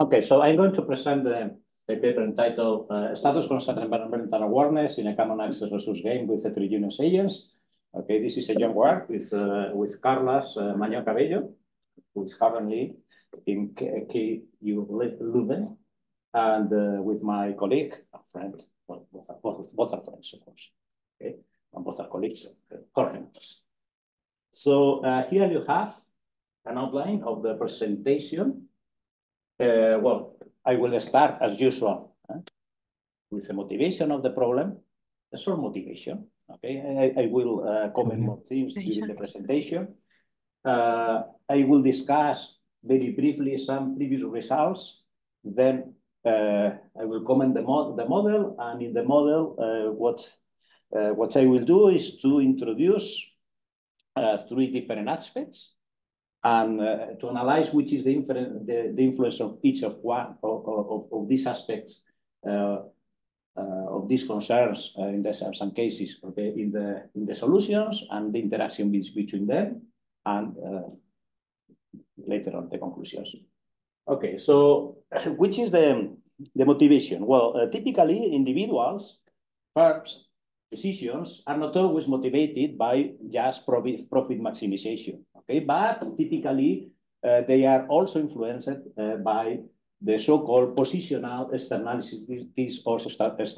Okay, so I'm going to present the paper entitled Status Concern Environmental Awareness in a Common Access Resource Game with Heterogeneous Agents. Okay, this is a joint work with Carlos Mañó-Cabello, who is currently in KU Leuven, and with my colleague, a friend, well, both are friends, of course, okay, and both are colleagues, Jorge. So here you have an outline of the presentation. Well, I will start as usual with the motivation of the problem, a short motivation. Okay, I will comment more things during the presentation. I will discuss very briefly some previous results. Then I will comment the model, and in the model, what I will do is to introduce 3 different aspects, and to analyze which is the influence of each of these aspects of these concerns in some cases, okay, in the solutions and the interaction between them, and later on the conclusions. Okay, so which is the motivation? Well, typically individuals, firms, decisions are not always motivated by just profit maximization, okay? But typically, they are also influenced by the so-called positional externalities or status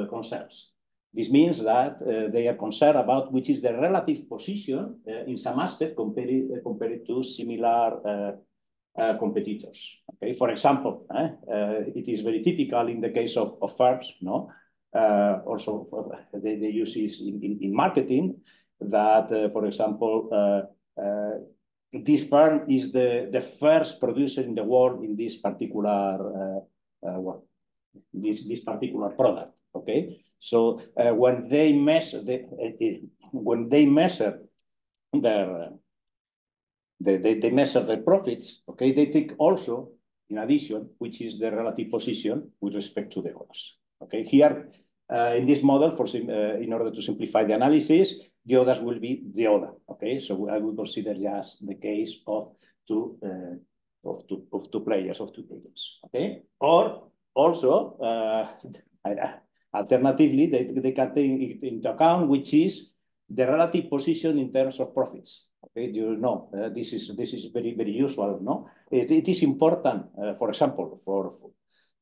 concerns. This means that they are concerned about which is the relative position in some aspect compared to similar competitors. Okay, for example, it is very typical in the case of firms, no? Also, they use this in marketing, that, for example, this firm is the first producer in the world in this particular this particular product. Okay, so when they measure they measure their profits. Okay, they take also, in addition, which is the relative position with respect to the others. Okay, here in this model, in order to simplify the analysis, the others will be the other. Okay, so I will consider just the case of two players. Okay, or also alternatively, they can take into account which is the relative position in terms of profits. Okay, you know, this is very usual. No, it is important. For example,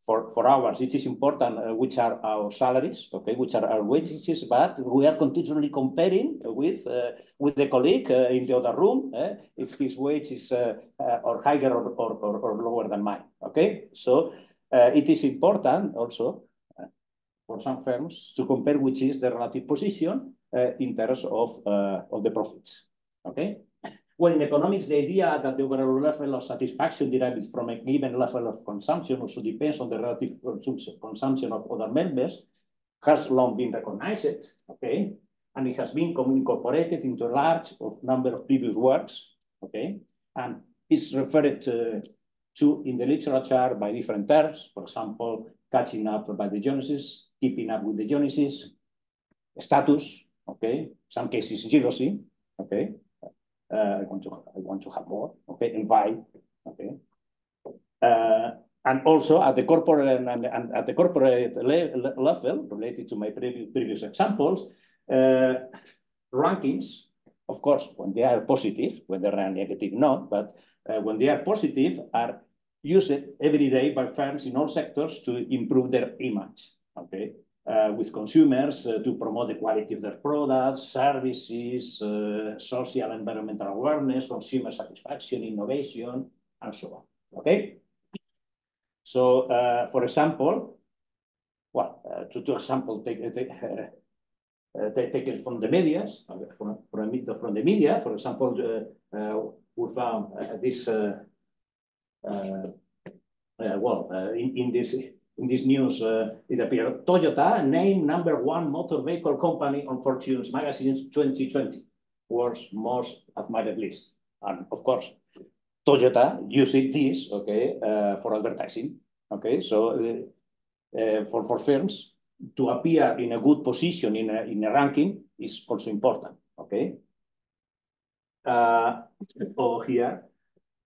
for ours, it is important which are our salaries, okay, which are our wages, but we are continually comparing with the colleague in the other room if his wage is or higher or lower than mine. Okay, so it is important also for some firms to compare which is the relative position in terms of the profits. Okay. Well, in economics, the idea that the overall level of satisfaction derived from a given level of consumption also depends on the relative consumption of other members has long been recognized, okay? And it has been incorporated into a large number of previous works, okay? And it's referred to in the literature by different terms, for example, catching up by the Joneses, keeping up with the Joneses, status, okay? Some cases, jealousy, okay? I want to have more, okay, and vibe, okay. And also at the corporate and at the corporate level, related to my previous examples, rankings, of course, when they are positive, when they are negative, not, but when they are positive, are used every day by firms in all sectors to improve their image, okay. With consumers to promote the quality of their products, services, social environmental awareness, consumer satisfaction, innovation, and so on. Okay? So, for example, well, to example, take it from the media, from the media, for example, we found this, in this news, it appeared Toyota named #1 motor vehicle company on Fortune's magazine's 2020 world's most admired list. And of course, Toyota using this, okay, for advertising. Okay, so for firms to appear in a good position in a ranking is also important. Okay. Or here,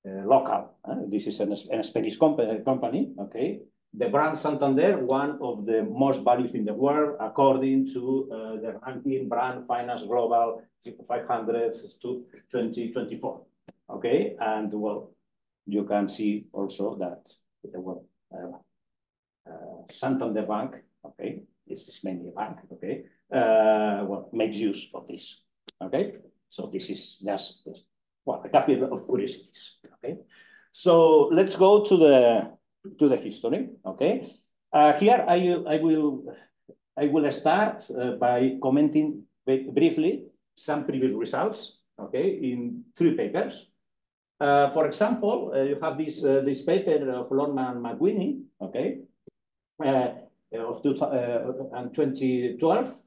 local. This is an Spanish company, okay? The brand Santander, one of the most valued in the world, according to the ranking Brand Finance Global 500 to 2024, okay? And well, you can see also that Santander Bank, okay, this is mainly a bank, okay, well, makes use of this, okay? So this is just, well, a couple of curiosities, okay? So let's go to the history, okay? Here I will start by commenting briefly some previous results, okay, in 3 papers. For example, you have this paper of Longman McWhinney, okay, of 2012.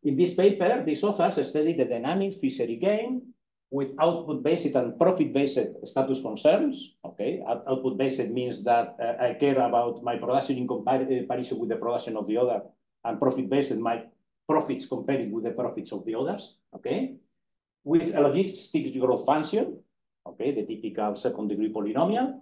In this paper, these authors studied the dynamic fishery game with output-based and profit-based status concerns. Okay, output-based means that I care about my production in comparison with the production of the other, and profit-based, my profits compared with the profits of the others. Okay, with a logistic growth function. Okay, the typical second-degree polynomial.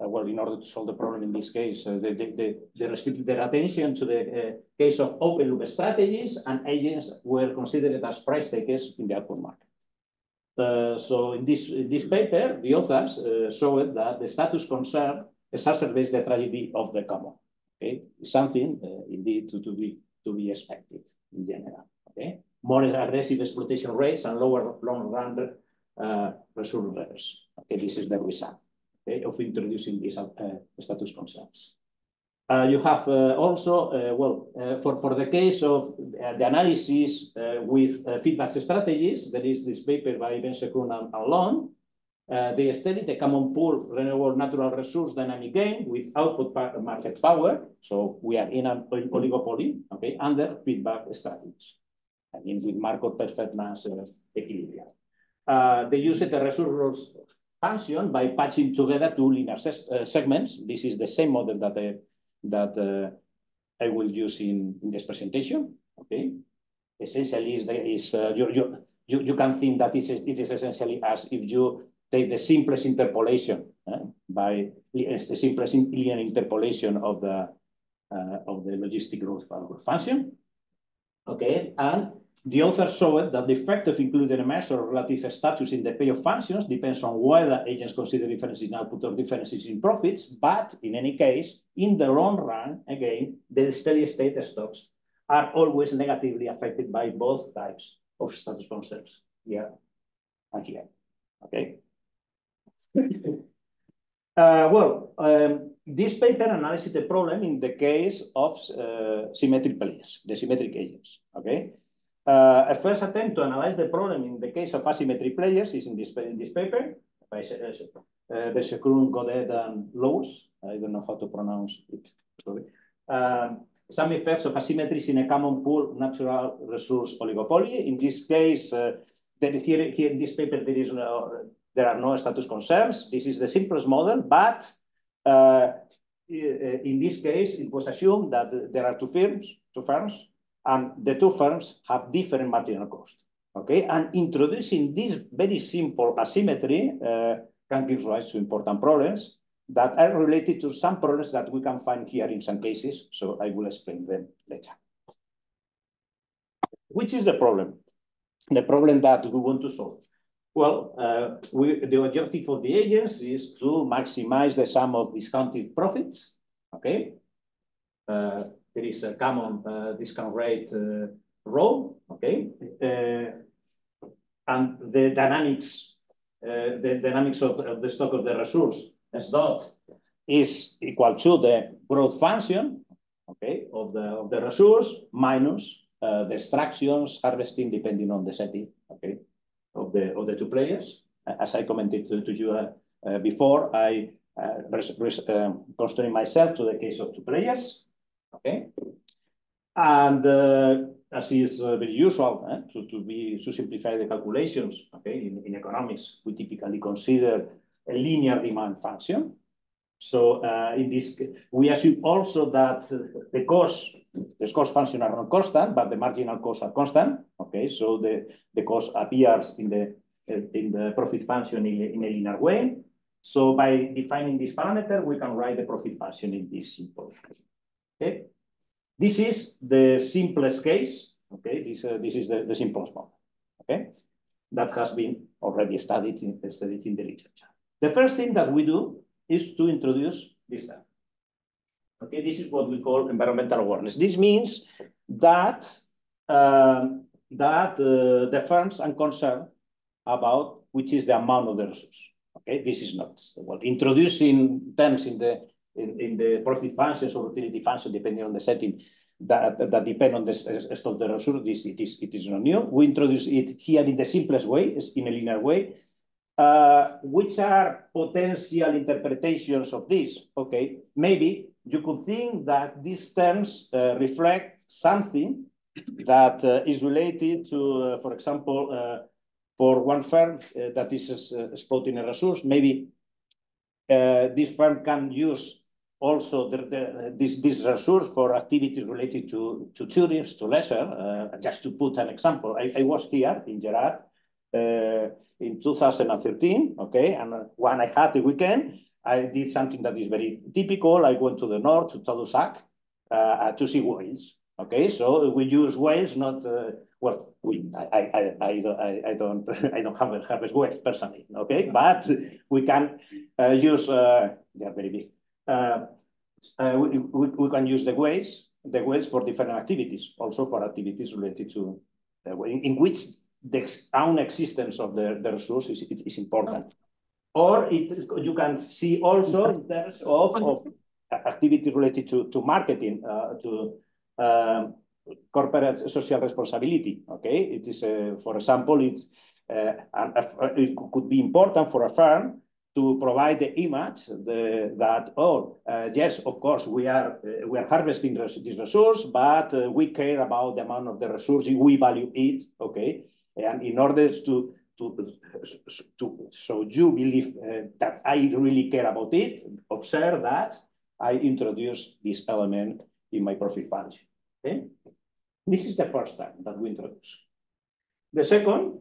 Well, in order to solve the problem in this case, they restricted their attention to the case of open loop strategies, and agents were considered as price takers in the output market. So in this paper, the authors showed that the status concern exacerbates the tragedy of the common. Okay, something indeed to be expected in general. Okay, more aggressive exploitation rates and lower long-run resource levels. Okay, this is the result. Okay, of introducing these status concerns. You have also, for the case of the analysis with feedback strategies, there is this paper by Ben Sekun and Long. They studied the common pool renewable natural resource dynamic game with output market power. So we are in an oligopoly, okay, under feedback strategies. I mean, with market performance equilibrium. They used the resource function by patching together 2 linear segments. This is the same model that I will use in this presentation. Okay, essentially you can think that it is essentially as if you take the simplest interpolation by the simplest linear interpolation of the logistic growth function. Okay, and the author showed that the effect of including a measure of relative status in the payoff functions depends on whether agents consider differences in output or differences in profits, but in any case, in the long run, again, the steady state stocks are always negatively affected by both types of status concerns, here and here. Okay. This paper analyzes the problem in the case of symmetric players, the symmetric agents. Okay. A first attempt to analyze the problem in the case of asymmetric players is in this paper by Besekroon, Godet, and Lowes. I don't know how to pronounce it. Sorry. Some effects of asymmetries in a common pool natural resource oligopoly. In this case, here in this paper there are no status concerns. This is the simplest model, but in this case, it was assumed that there are two firms, and the 2 firms have different marginal cost. Okay, and introducing this very simple asymmetry can give rise to important problems that are related to some problems that we can find here in some cases. So I will explain them later. Which is the problem? The problem that we want to solve. Well, the objective of the agents is to maximize the sum of discounted profits. Okay. There is a common discount rate rho, okay, and the dynamics of the stock of the resource S dot is equal to the growth function, okay, of the resource minus the extractions, harvesting, depending on the setting, okay, of the 2 players. As I commented to you before, I constrain myself to the case of 2 players. Okay, and as is very usual, to simplify the calculations, okay, in economics, we typically consider a linear demand function. So in this, we assume also that the cost function are not constant, but the marginal costs are constant. Okay, so the cost appears in in the profit function in a linear way. So by defining this parameter, we can write the profit function in this simple way. Okay, this is the simplest case. Okay, this is the simplest one. Okay, that has been already studied in the literature. The first thing that we do is to introduce this term. Okay, this is what we call environmental awareness. This means that the firms are concerned about which is the amount of the resource. Okay, this is not well introducing terms in the profit functions or utility function depending on the setting that depend on the stock of the resource. It is not new. We introduce it here in the simplest way, in a linear way. Which are potential interpretations of this? Okay, maybe you could think that these terms reflect something that is related to, for example, for one firm that is exploiting a resource, maybe this firm can use also this resource for activities related to tourism, to leisure. Just to put an example, I was here in GERAD in 2013, okay, and when I had a weekend, I did something that is very typical. I went to the north, to Tadoussac, to see whales. Okay, so we use whales, not well. I don't harvest whales personally. Okay, but we can use. They are very big. We can use the whales for different activities, also for activities related to in which the own existence of the resource is important. Or you can see also in terms of activities related to marketing, to corporate social responsibility. Okay, it is, for example, it could be important for a firm to provide the image that yes, of course we are harvesting this resource, but we care about the amount of the resource, we value it. Okay, and in order so you believe that I really care about it, observe that I introduce this element in my profit function. Okay, this is the first time that we introduce. The second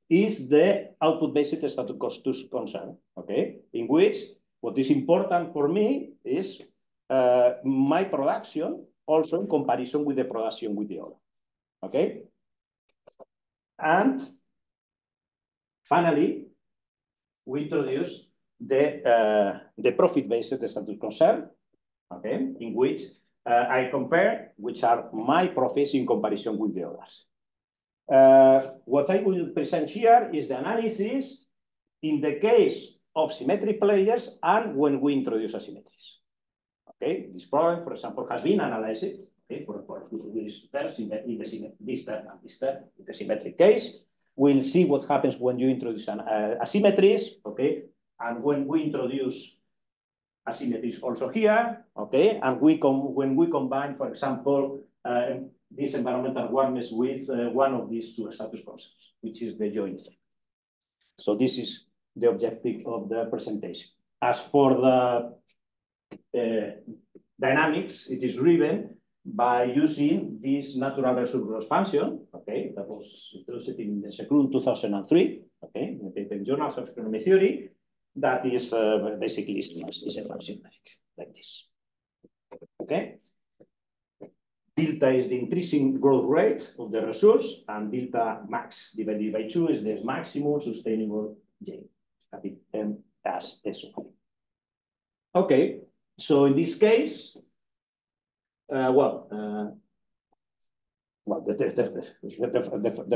is the output-based status cost concern, okay, in which what is important for me is my production also in comparison with the production with the other, okay? And finally, we introduce the profit-based status concern, okay, in which I compare which are my profits in comparison with the others. What I will present here is the analysis in the case of symmetric players and when we introduce asymmetries. Okay, this problem, for example, has been analyzed. Okay, for this term in the symmetric case. We'll see what happens when you introduce asymmetries. Okay, and when we introduce asymmetries also here. Okay, and when we combine, for example, this environmental awareness with one of these two status concepts, which is the joint effect. So this is the objective of the presentation. As for the dynamics, it is driven by using this natural resource growth function, okay, that was introduced in the Seclun 2003, okay, in the paper in Journals of Economic Theory, that is basically is a function like this, okay? Delta is the intrinsic growth rate of the resource, and delta max divided by 2 is the maximum sustainable gain, M as S1. Okay, so in this case, the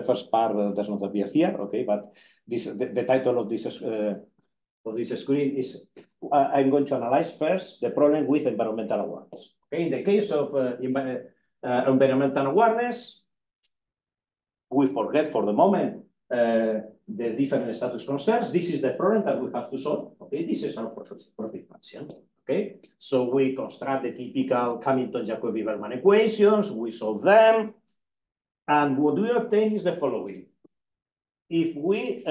first part does not appear here, okay, but the title of this screen is I'm going to analyze first the problem with environmental awareness. Okay, in the case of environmental awareness, we forget for the moment the different status concerns. This is the problem that we have to solve. Okay, this is our profit function. Okay, so we construct the typical Hamilton-Jacobi-Berman equations, we solve them, and what we obtain is the following. If we,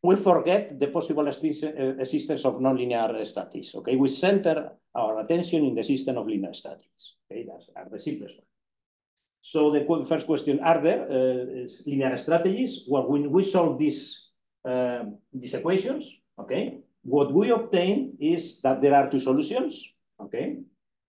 we forget the possible existence of nonlinear statics. Okay, we center our attention in the system of linear statics. Okay, that's the simplest one. So the first question, are there linear strategies? Well, when we solve these equations, okay, what we obtain is that there are two solutions, okay,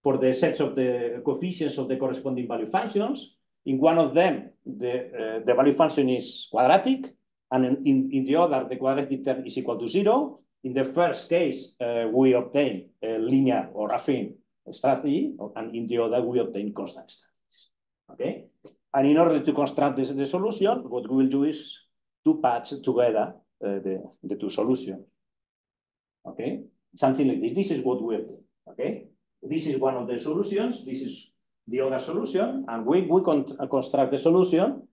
for the sets of the coefficients of the corresponding value functions. In one of them, the value function is quadratic, and in the other, the quadratic term is equal to 0. In the first case, we obtain a linear or affine strategy, and in the other, we obtain constant strategies. Okay? And in order to construct the solution, what we will do is to patch together the two solutions. Okay? Something like this. This is what we obtain. Okay? This is one of the solutions. This is the other solution, and we construct the solution.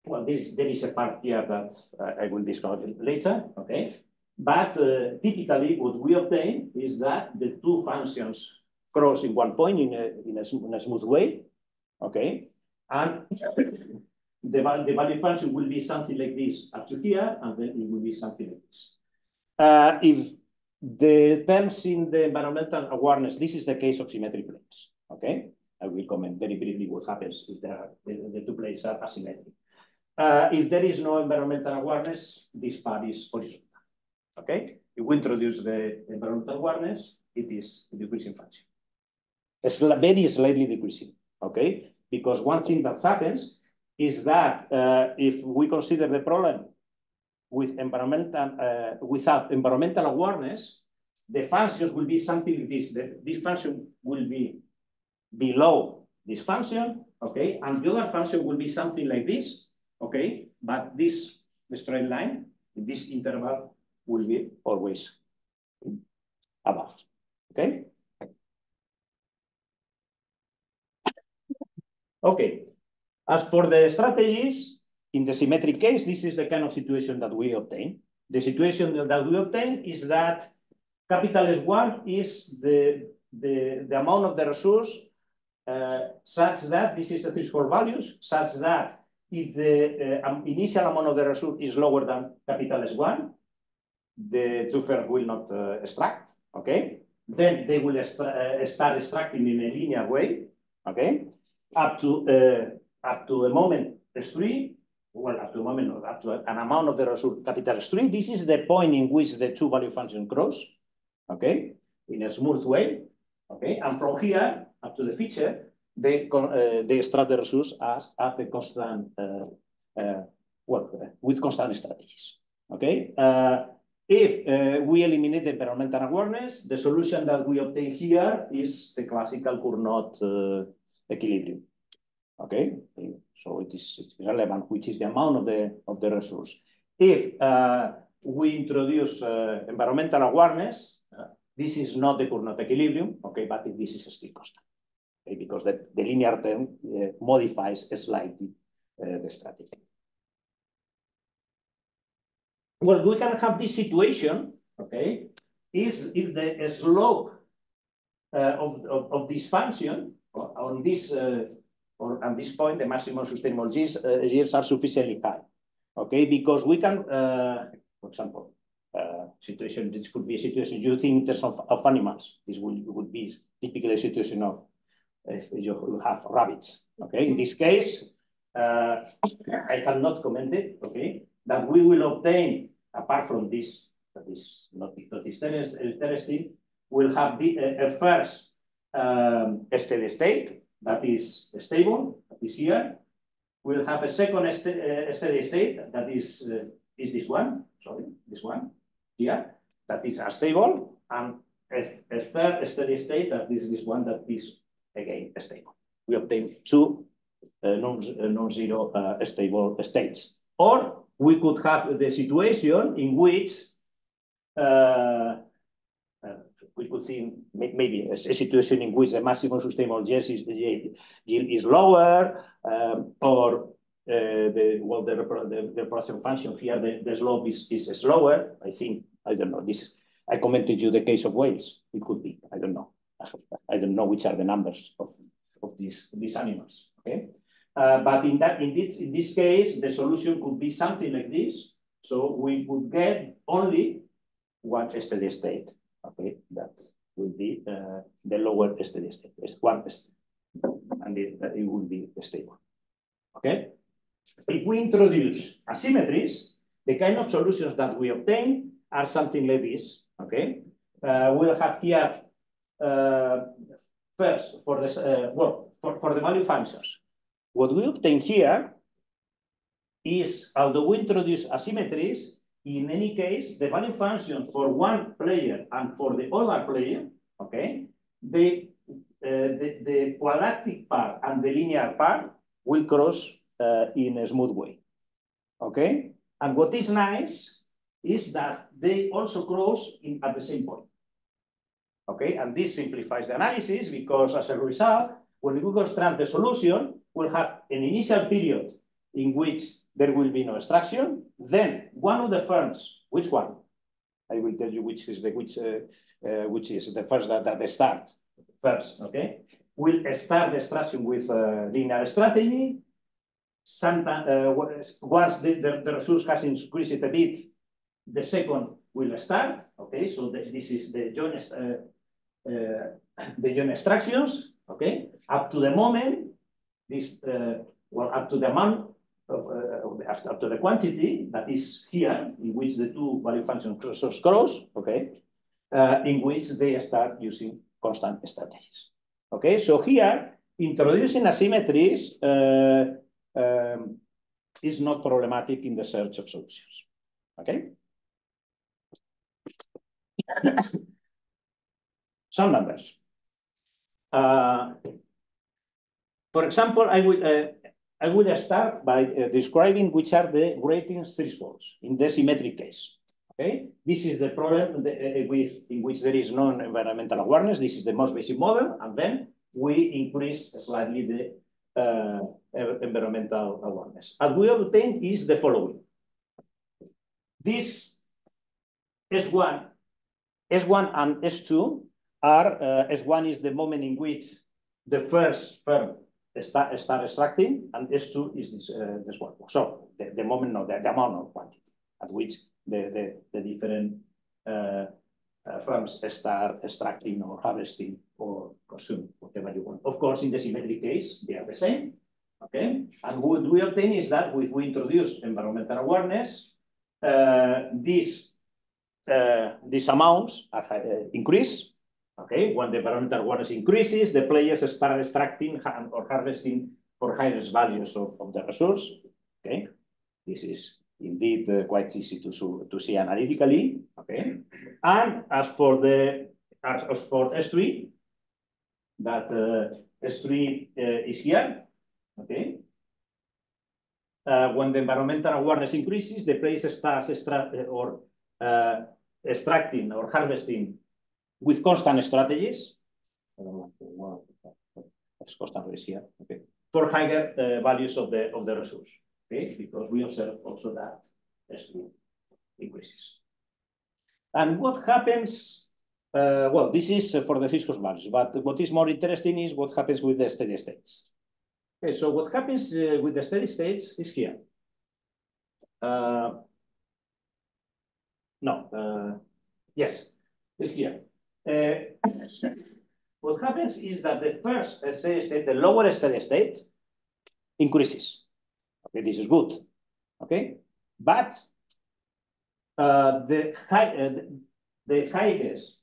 Well, there is a part here that I will discuss later, okay? But typically, what we obtain is that the two functions cross in one point in a smooth way, okay? And the value function will be something like this up to here, and then it will be something like this. If the terms in the environmental awareness, this is the case of symmetric planes, okay? I will comment very briefly what happens if the two planes are asymmetric. If there is no environmental awareness, this part is horizontal. Okay? If we introduce the environmental awareness, it is a decreasing function. It's very slightly decreasing. Okay? Because one thing that happens is that if we consider the problem with without environmental awareness, the functions will be something like this. This function will be below this function, okay? And the other function will be something like this, okay? But this straight line, this interval will be always above, okay? Okay, as for the strategies, in the symmetric case, this is the kind of situation that we obtain. The situation that we obtain is that capital S1 is the amount of the resource such that this is the threshold values, such that if the initial amount of the resource is lower than capital S1, the two firms will not extract, okay? Then they will start extracting in a linear way, okay? Up to a moment S3, well, up to a moment, or up to an amount of the resource capital S3. This is the point in which the two value functions cross, okay, in a smooth way, okay? And from here up to the feature, they extract the resource at the constant, with constant strategies, okay? If we eliminate the environmental awareness, the solution that we obtain here is the classical Cournot equilibrium, okay? So it is relevant, which is the amount of the resource. If we introduce environmental awareness, this is not the Cournot equilibrium, okay, but this is still constant, okay, because the linear term modifies slightly the strategy. Well, we can have this situation, okay, is if the slope of this function on this or at this point, the maximum sustainable yields are sufficiently high, okay, because we can, for example, situation, this could be a situation you think in terms of animals. This would be typically a situation of if you have rabbits, okay. In this case, I cannot comment it, okay, that we will obtain, apart from this, that is not interesting, we'll have a first steady state that is stable, that is here. We'll have a second steady state that is this one, sorry, this one here, that is stable, and a third steady state that is this one that is again stable. We obtain two non-zero stable states. Or we could have the situation in which we could see maybe a situation in which the maximum sustainable yield is lower, or the reproduction function here, the slope is slower. I don't know. I commented you the case of whales. It could be. I don't know. I don't know which are the numbers of these animals. Okay, but in this case, the solution could be something like this. So we would get only one steady state. Okay, that will be the lower steady state. One and it will be stable. Okay? If we introduce asymmetries, the kind of solutions that we obtain are something like this. Okay? We'll have here first for this for the value functions. What we obtain here is, although we introduce asymmetries, in any case, the value function for one player and for the other player, okay, the quadratic part and the linear part will cross in a smooth way, okay? And what is nice is that they also cross at the same point, okay? And this simplifies the analysis because as a result, when we construct the solution, we'll have an initial period in which there will be no extraction. Then one of the firms, which one? I will tell you which is the first that start first, okay? Will start the extraction with linear strategy. Sometimes, once the resource has increased a bit, the second will start, okay? So this is the joint extractions, okay? Up to the moment, up to the amount, up to the quantity that is here, in which the two value functions cross, okay, in which they start using constant strategies. Okay, so here, introducing asymmetries is not problematic in the search of solutions. Okay? Some numbers. For example, I would start by describing which are the ratings thresholds in the symmetric case. Okay, this is the problem in which there is no environmental awareness. This is the most basic model, and then we increase slightly the environmental awareness. And we obtain is the following. This S1 and S2 are S1 is the moment in which the first firm start extracting, and S2 is this one. So the moment, no, the amount of quantity at which the different firms start extracting or harvesting or consume, whatever you want. Of course, in the symmetric case, they are the same. Okay, and what we obtain is that if we introduce environmental awareness, these amounts are increase. Okay, when the environmental awareness increases, the players start extracting or harvesting for highest values of the resource. Okay, this is indeed quite easy to see analytically. Okay, and as for S3, that S3 is here. Okay, when the environmental awareness increases, the players starts extracting or harvesting with constant strategies. That's constant is here. Okay, for higher values of the resource. Okay, because we observe also that S2 increases. And what happens? Well, this is for the viscous values, but what is more interesting is what happens with the steady states. Okay, so what happens with the steady states is here. Yes, it's here. What happens is that the first steady state, the lower steady state, increases. Okay, this is good. Okay, but the highest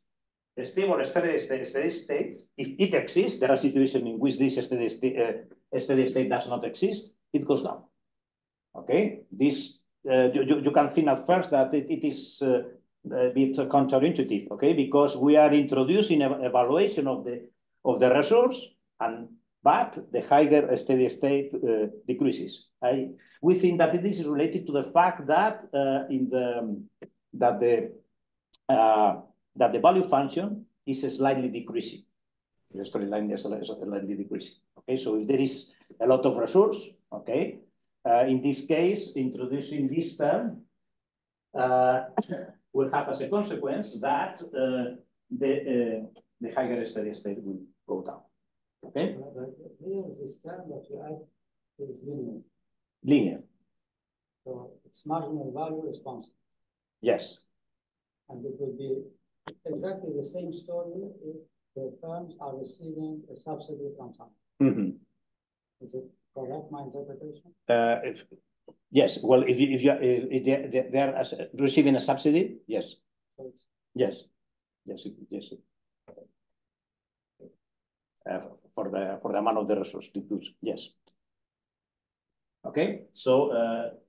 stable steady state, if it exists, there are situations in which this steady state does not exist, it goes down. Okay, this you can think at first that it is a bit counterintuitive. Okay, because we are introducing an evaluation of the resource, but the higher steady state decreases. We think that it is related to the fact that that the value function is slightly decreasing. The storyline is slightly decreasing. Okay, so if there is a lot of resource, okay, in this case, introducing this term will have as a consequence that the higher steady state will go down. Okay. Here is this term that you add is linear. Linear. So it's marginal value responsive. Yes. And it will be exactly the same story if the firms are receiving a subsidy from someone. Mm-hmm. Is it correct, my interpretation? Yes, well, if they are receiving a subsidy, yes. Yes. For the amount of the resource, yes. Okay, so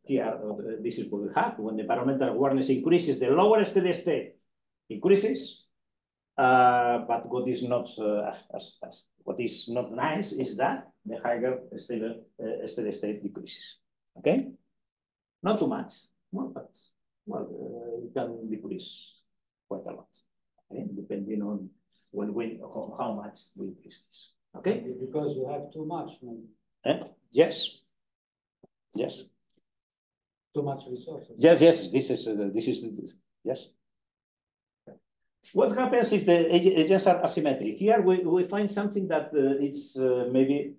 here, this is what we have. When the environmental awareness increases, the lower steady state increases. But what is not what is not nice is that the higher steady state decreases. Okay, not too much, but well, it can decrease quite a lot, okay? Depending on how much we increase this. Okay, because you have too much, maybe. Yes. Too much resources. Yes. This is yes. What happens if the agents are asymmetric? Here we find something that is maybe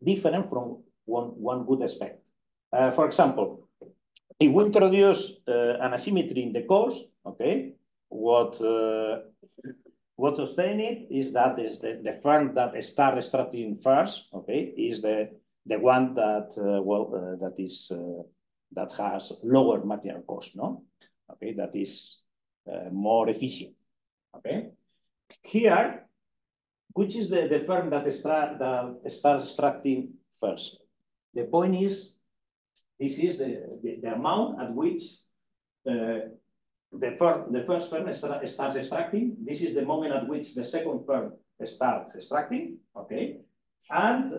different from one good aspect. For example, if we introduce an asymmetry in the course, okay, what sustain it is that the firm that start extracting first, okay, is the one that that has lower material cost, no? Okay, that is more efficient. Okay, here, which is the firm that starts extracting first? The point is, this is the amount at which the first firm starts extracting. This is the moment at which the second firm starts extracting. Okay, and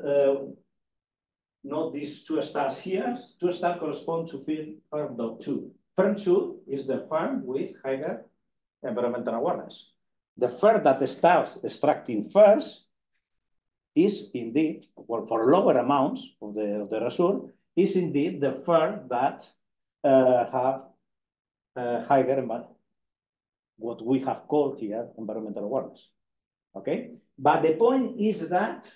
note these two stars here. Two stars correspond to firm 2. Firm 2 is the firm with higher environmental awareness. The firm that starts extracting first is indeed, well, for lower amounts of the resource, is indeed the firm that have higher, what we have called here, environmental awareness. Okay, but the point is that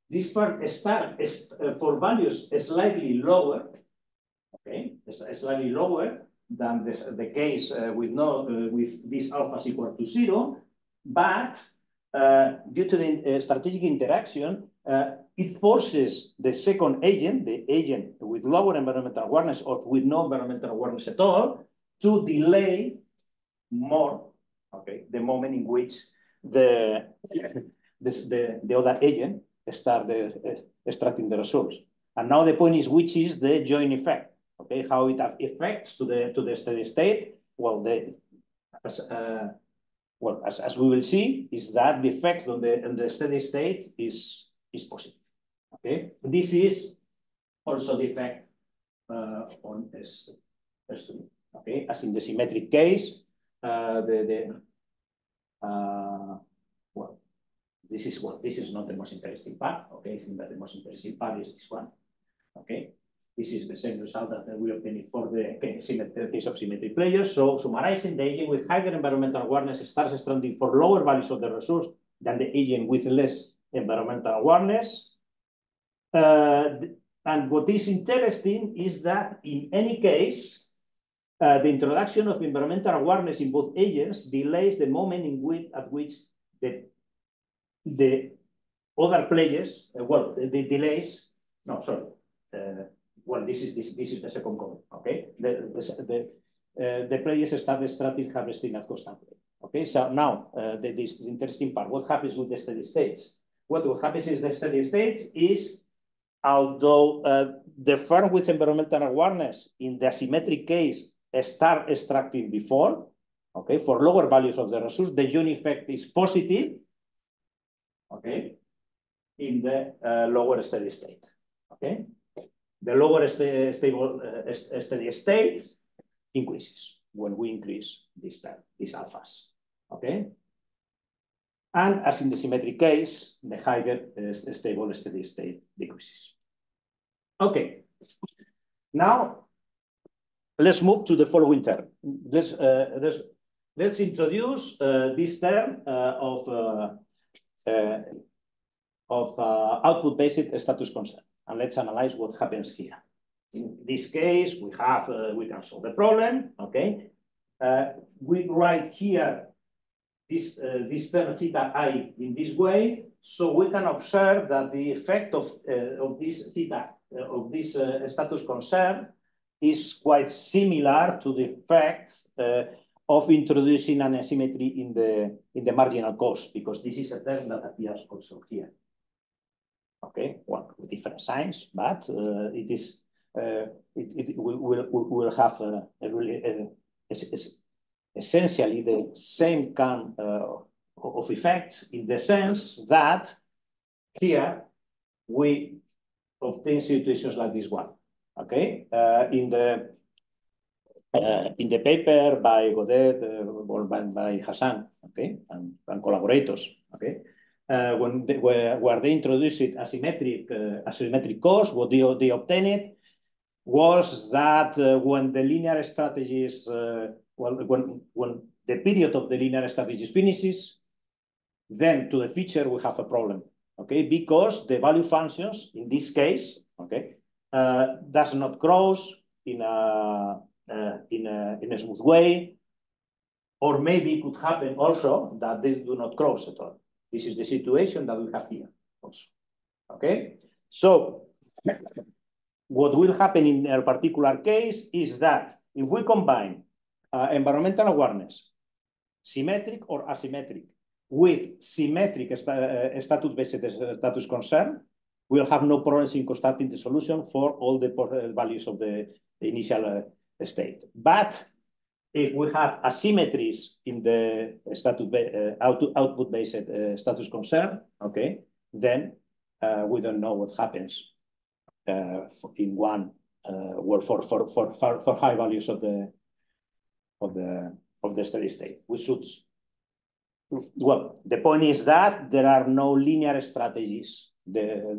this firm starts for values slightly lower. Okay, slightly lower than the case with this alpha is equal to 0, but due to the strategic interaction, it forces the second agent, the agent with lower environmental awareness or with no environmental awareness at all, to delay more, okay, the moment in which the other agent start extracting the resource. And now the point is, which is the joint effect? Okay, how it affects to the steady state? Well, as we will see, is that the effect on the steady state is positive. Okay, this is also the effect on S2. Okay, as in the symmetric case, this is not the most interesting part. Okay, I think that the most interesting part is this one. Okay. This is the same result that we obtained for the case of symmetric players. So summarizing, the agent with higher environmental awareness starts extracting for lower values of the resource than the agent with less environmental awareness. And what is interesting is that in any case, the introduction of environmental awareness in both agents delays the moment at which the other players, well, this is the second comment. Okay, the players start extracting harvesting at constant rate. Okay, so now this interesting part. What happens with the steady states? What happens is the steady states is, although the firm with environmental awareness in the asymmetric case start extracting before, okay, for lower values of the resource, the joint effect is positive. Okay, in the lower steady state. Okay. The lower steady state increases when we increase these alphas. Okay, and as in the symmetric case, the higher stable steady state decreases. Okay, now let's move to the following term. Let's introduce this term of output-based status concern. And let's analyze what happens here. In this case, we can solve the problem. Okay, we write here this term theta I in this way. so we can observe that the effect of this theta, of this status concern, is quite similar to the effect of introducing an asymmetry in the marginal cost, because this is a term that appears also here. Okay, well, with different signs, but it is we will have essentially the same kind of effects, in the sense that here we obtain situations like this one. Okay, in the paper by Godet or by Hassan, okay, and collaborators, okay, where they introduced asymmetric cost, what they obtained was that when the linear strategies, when the period of the linear strategies finishes, then to the future we have a problem, okay, because the value functions in this case, okay, does not cross in a smooth way, or maybe it could happen also that they do not cross at all. This is the situation that we have here also. Okay, so what will happen in a particular case is that if we combine environmental awareness, symmetric or asymmetric, with symmetric status-based status concern, we'll have no problems in constructing the solution for all the values of the initial state. But if we have asymmetries in the output-based status concern, okay, then we don't know what happens in one for high values of the steady state. We should. Well, the point is that there are no linear strategies. The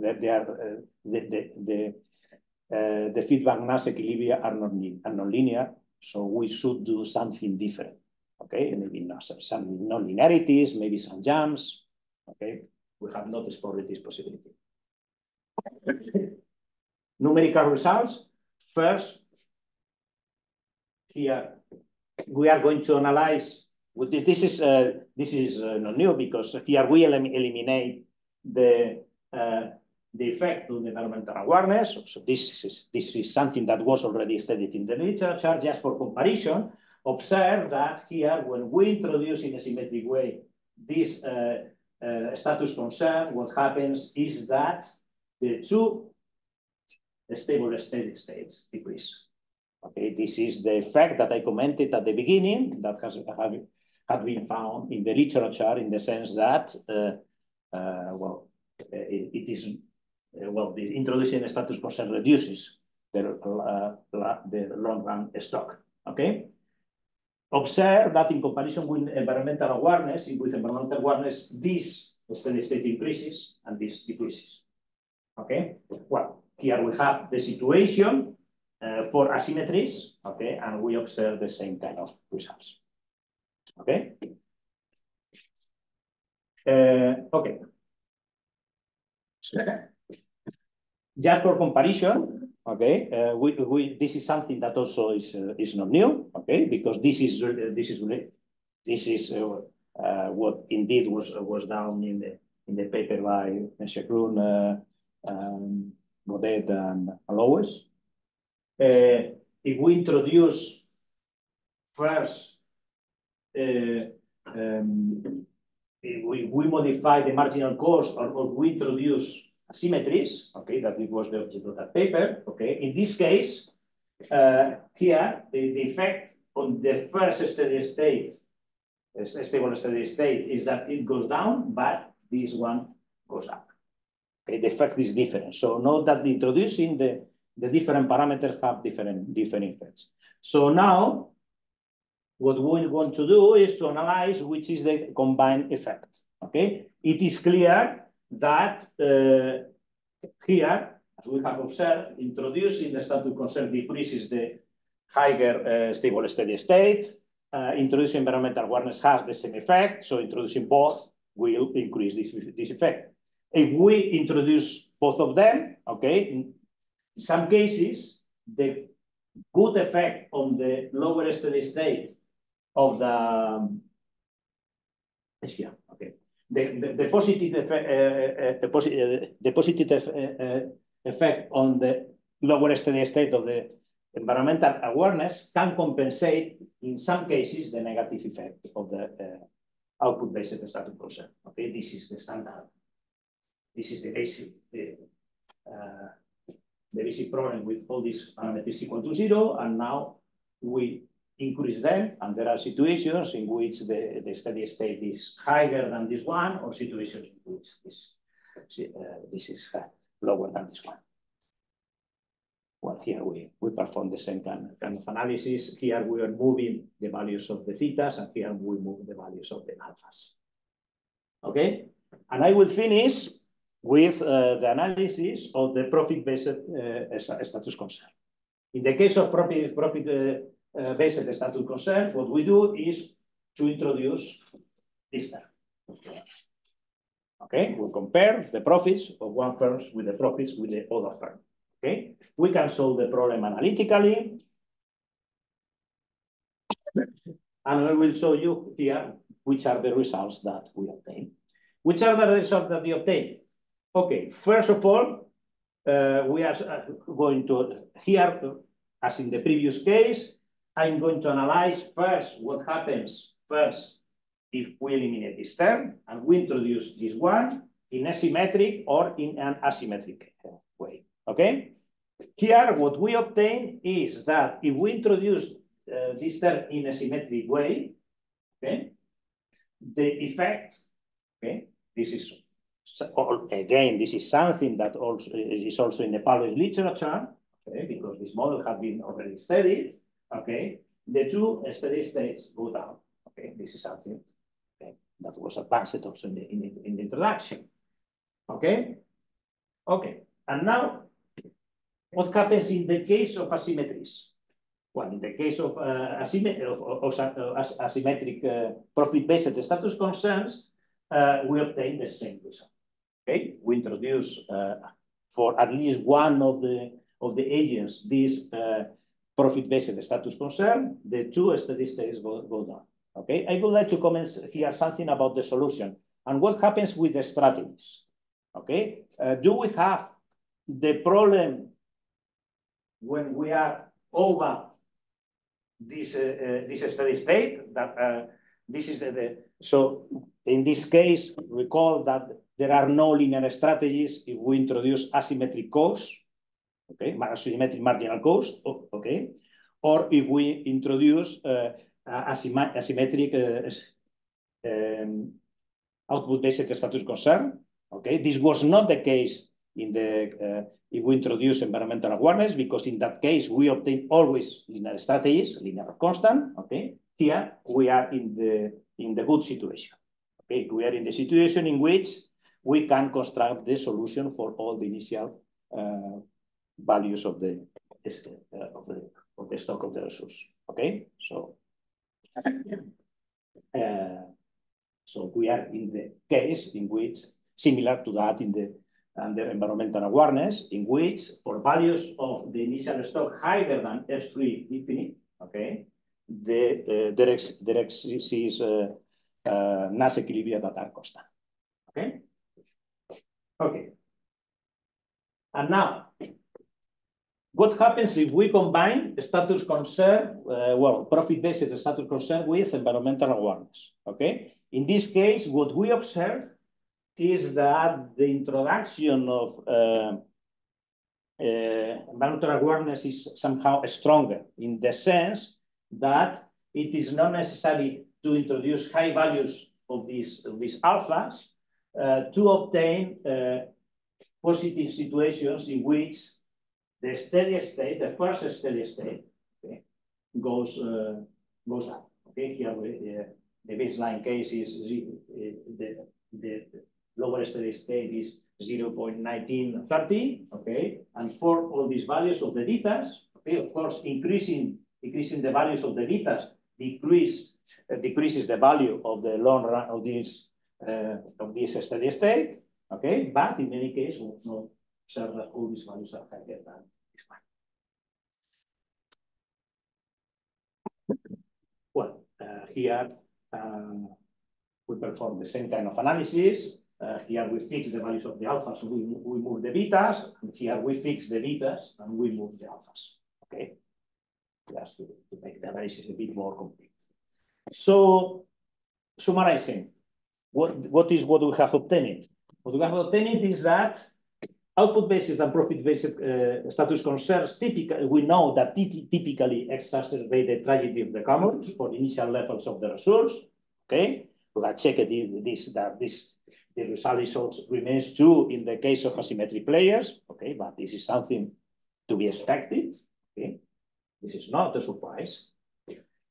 feedback mass equilibria are non-linear, so we should do something different. Okay, maybe not some non-linearities, maybe some jumps. Okay, we have not explored this possibility. Numerical results. First, here we are going to analyze. This is not new, because here we eliminate the effect on the environmental awareness. So this is something that was already studied in the literature. Just for comparison, observe that here, when we introduce in a symmetric way this status concern, what happens is that the two stable steady states decrease. Okay, this is the effect that I commented at the beginning, that had been found in the literature, in the sense that it is the introducing a status concern reduces the long run stock. Okay. Observe that in comparison with environmental awareness, this steady state increases and this decreases. Okay. Well, here we have the situation for asymmetries. Okay, and we observe the same kind of results. Okay. Okay. Just for comparison, okay, this is something that also is not new, okay, because this is what indeed was done in the paper by Monsieur Kroon, Godet, and Lois. If we introduce first, if we modify the marginal cost, or we introduce asymmetries, okay, that it was the object of that paper, okay. In this case, here, the effect on the first steady state, stable steady state, is that it goes down, but this one goes up. Okay, the effect is different. So note that introducing the different parameters have different effects. So now, what we want to do is to analyze which is the combined effect. Okay, it is clear that here, as we have observed, introducing the status concern decreases the higher stable steady state. Introducing environmental awareness has the same effect, so introducing both will increase this effect. If we introduce both of them, okay, in some cases, the good effect on the lower steady state of the the positive effect on the lower steady state of the environmental awareness can compensate, in some cases, the negative effect of the output-based status concern. Okay, this is the standard. This is the basic problem with all these parameters equal to 0, and now we increase them, and there are situations in which the steady state is higher than this one, or situations in which this is lower than this one. Well, here we perform the same kind of analysis. Here we are moving the values of the thetas, and here we move the values of the alphas. Okay, and I will finish with the analysis of the profit-based status concern. In the case of profit-based status concern, what we do is to introduce this term. Okay, we compare the profits of one firm with the profits with the other firm. Okay, we can solve the problem analytically, and I will show you here which are the results that we obtain. Which are the results that we obtain? Okay, first of all, we are going to, here, as in the previous case, I'm going to analyze first what happens first if we eliminate this term, and we introduce this one in a symmetric or in an asymmetric way. Okay? Here, what we obtain is that if we introduce this term in a symmetric way, okay, the effect, okay, this is, again, this is something that also is also in the published literature, okay, because this model has been already studied, okay, the two steady states go down, okay, this is something, okay, that was advanced also in the introduction, okay, okay, and now, what happens in the case of asymmetries? Well, in the case of asymmetric profit-based status concerns, we obtain the same result. Okay, we introduce for at least one of the agents this profit-based status concern. The two steady states go down. Okay, I would like to comment here something about the solution and what happens with the strategies. Okay, do we have the problem when we are over this steady state? That this is so in this case, recall that there are no linear strategies if we introduce asymmetric cost, okay, asymmetric marginal cost, okay, or if we introduce asymmetric output-based status concern. Okay, this was not the case in the if we introduce environmental awareness, because in that case we obtain always linear strategies, linear constant. Okay, here we are in the good situation. Okay, we are in the situation in which we can construct the solution for all the initial values of the stock of the resource. Okay, so so we are in the case in which, similar to that in the under environmental awareness, in which for values of the initial stock higher than S3 infinite, okay, there exists Nash equilibria that are constant. Okay. Okay. And now, what happens if we combine status concern, well, profit-based status concern with environmental awareness? Okay. In this case, what we observe is that the introduction of environmental awareness is somehow stronger, in the sense that it is not necessary to introduce high values of these alphas to obtain positive situations in which the steady state, the first steady state, okay, goes up. Okay, here the baseline case is the lower steady state is 0.1930. Okay, and for all these values of the betas, okay, of course, increasing the values of the betas decreases the value of the long run of this steady state. Okay, but in any case, we will observe that all these values are higher than this one. Well, here we perform the same kind of analysis. Here we fix the values of the alphas, we move the betas, and here we fix the betas, and we move the alphas, okay? Just to make the analysis a bit more complete. So, summarizing, what we have obtained? What we have obtained is that output-based and profit-based status concerns typically, we know that typically exacerbate the tragedy of the commons for initial levels of the resource, okay? We have checked the result also remains true in the case of asymmetry players, okay? But this is something to be expected, okay? This is not a surprise.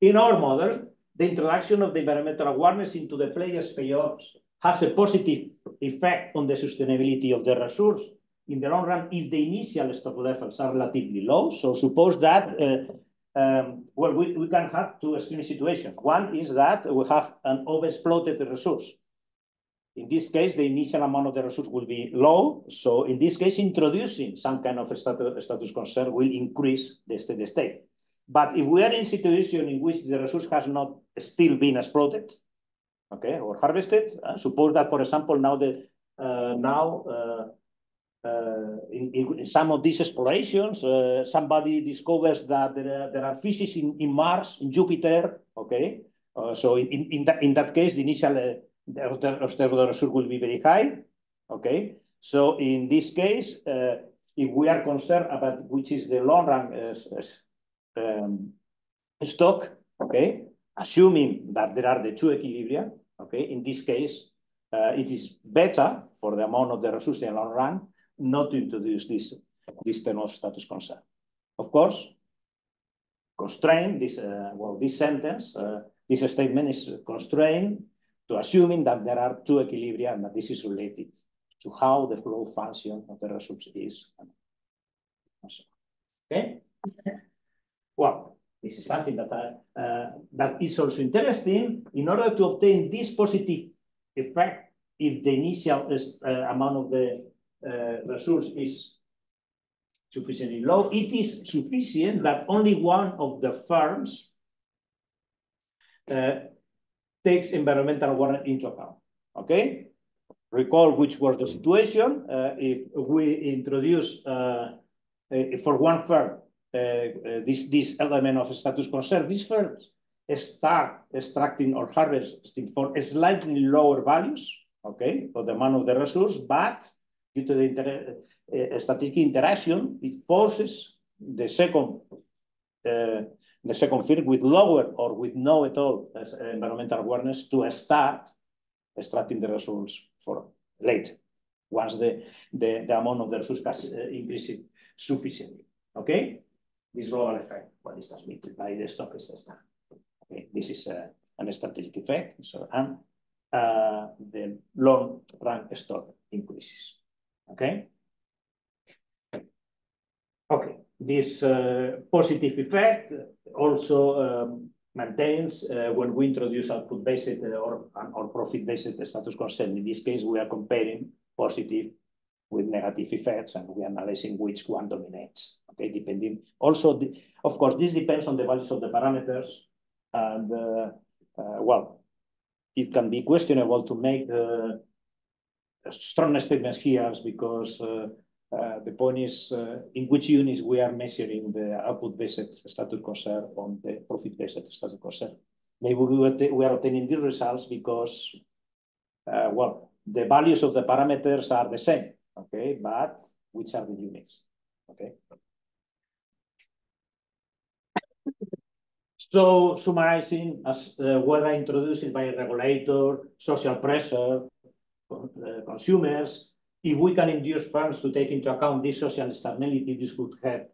In our model, the introduction of the environmental awareness into the players' payoffs has a positive effect on the sustainability of the resource in the long run if the initial stock levels are relatively low. So suppose that, well, we can have two extreme situations. One is that we have an overexploited resource. In this case, the initial amount of the resource will be low. So in this case, introducing some kind of status concern will increase the steady state. But if we are in a situation in which the resource has not still been exploited, okay, or harvested, suppose that, for example, now in some of these explorations, somebody discovers that there are fishes in Mars, in Jupiter, okay? So in that case, the initial the resource will be very high, okay? So in this case, if we are concerned about which is the long run stock, okay, assuming that there are the two equilibria, okay, in this case, it is better for the amount of the resource in the long run not to introduce this term of status concern. Of course, constraint this this sentence, this statement is constrained to assuming that there are two equilibria and that this is related to how the flow function of the resource is. Okay. Well, this is something that is also interesting. In order to obtain this positive effect, if the initial amount of the resource is sufficiently low, it is sufficient that only one of the firms takes environmental awareness into account. Okay? Recall which was the situation. If we introduce for one firm this element of status concern, these firms start extracting or harvesting for slightly lower values, okay, for the amount of the resource, but due to the statistic interaction, it forces the second firm with lower or with no at all environmental awareness to start extracting the resource for later, once the amount of the resource has increased sufficiently. Okay, this global effect, what is transmitted by the stock is done. Okay, this is an strategic effect. So and the long run stock increases. Okay. Okay, this positive effect also maintains when we introduce output-based or profit-based status concern. In this case, we are comparing positive with negative effects, and we are analyzing which one dominates. Okay, depending also, of course, this depends on the values of the parameters, and well, it can be questionable to make strong statements here because the point is in which units we are measuring the output-based status concern on the profit-based status concern. Maybe we are obtaining these results because, well, the values of the parameters are the same, okay, but which are the units, okay? So summarizing, as whether introduced by a regulator, social pressure, consumers, if we can induce firms to take into account this social externality, this could help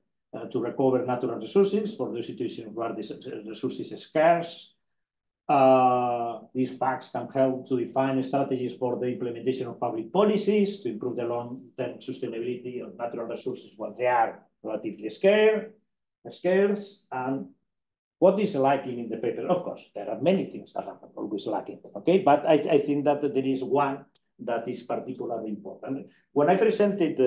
to recover natural resources for the situation where this resource is scarce. These facts can help to define strategies for the implementation of public policies to improve the long-term sustainability of natural resources when they are relatively scarce. And what is lacking in the paper? Of course, there are many things that are always lacking, okay? But I think that there is one that is particularly important. When I presented,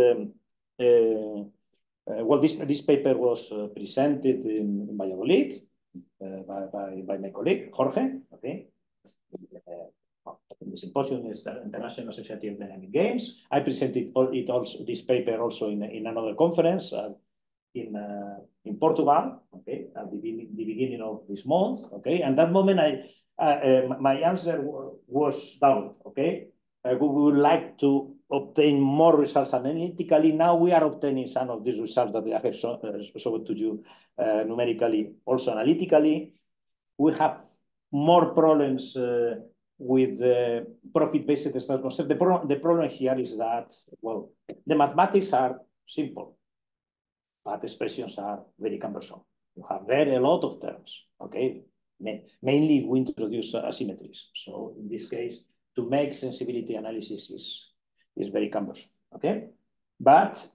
well, this paper was presented in Valladolid by my colleague, Jorge, okay? in the symposium is the International Society of Dynamic Games. I presented this paper also in another conference in Portugal, okay, at the beginning of this month, okay. And that moment, my answer was doubt, okay. We would like to obtain more results analytically. Now we are obtaining some of these results that I have shown to you numerically, also analytically. We have more problems with profit-based statistical concept. The problem here is that, well, the mathematics are simple, but expressions are very cumbersome. You have a lot of terms, okay? Mainly we introduce asymmetries. So in this case, to make sensibility analysis is very cumbersome, okay? But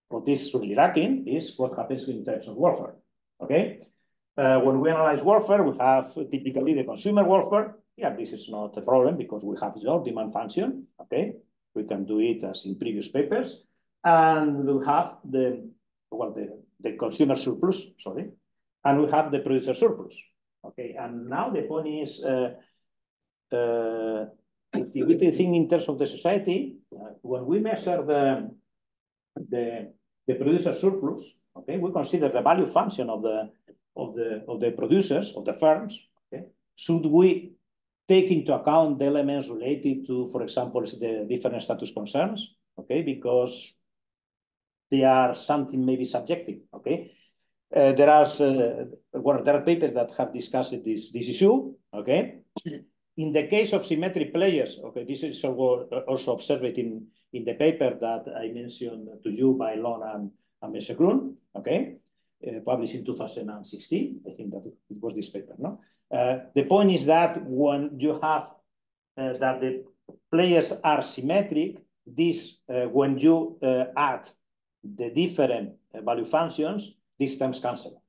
what is really lacking is what happens in terms of warfare, okay? When we analyze warfare, we have typically the consumer warfare. Yeah, this is not a problem because we have your demand function, okay? We can do it as in previous papers. And we have the consumer surplus, sorry. And we have the producer surplus, okay? And now the point is, if we think in terms of the society, when we measure the producer surplus, okay, we consider the value function of the producers, of the firms, okay? Should we take into account the elements related to, for example, the different status concerns, okay? Because they are something maybe subjective, okay? There are papers that have discussed this issue, okay? In the case of symmetric players, okay, this is also observed in the paper that I mentioned to you by Lon and Messegrun, okay? Published in 2016. I think that it was this paper, no? The point is that when you have that the players are symmetric, this when you add the different value functions, these terms cancel,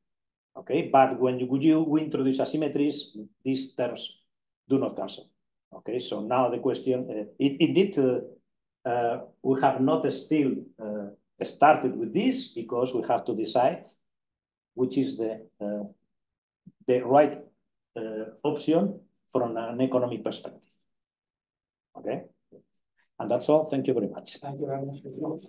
okay? But when you introduce asymmetries, these terms do not cancel, okay? So now the question, indeed, we have not still started with this because we have to decide which is the right option from an economic perspective. Okay? And that's all. Thank you very much. Thank you very much.